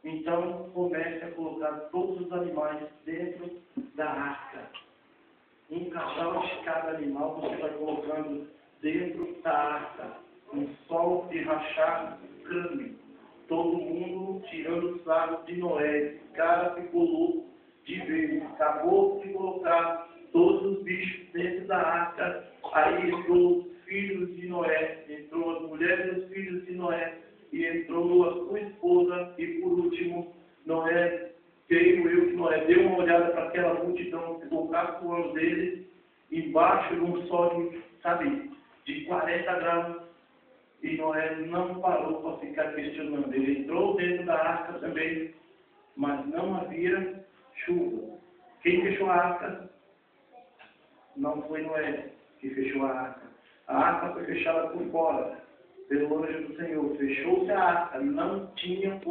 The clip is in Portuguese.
Então comece a colocar todos os animais dentro da arca. Um casal de cada animal você vai colocando dentro da arca. Um sol de rachar câmbio. Todo mundo tirando os sagos de Noé. O cara ficou louco de ver. Acabou de colocar todos os bichos dentro da arca. Aí entrou os filhos de Noé, entrou as mulheres dos filhos de Noé, e entrou a sua esposa, e por último, Noé, creio eu que Noé deu uma olhada para aquela multidão, ficou caçoando deles, embaixo de um sol de, sabe, de 40 graus, e Noé não parou para ficar questionando. Ele entrou dentro da arca também, mas não havia chuva. Quem fechou a arca? Não foi Noé que fechou a arca. A arca foi fechada por fora, pelo anjo do Senhor. Fechou-se a arca, não tinha como.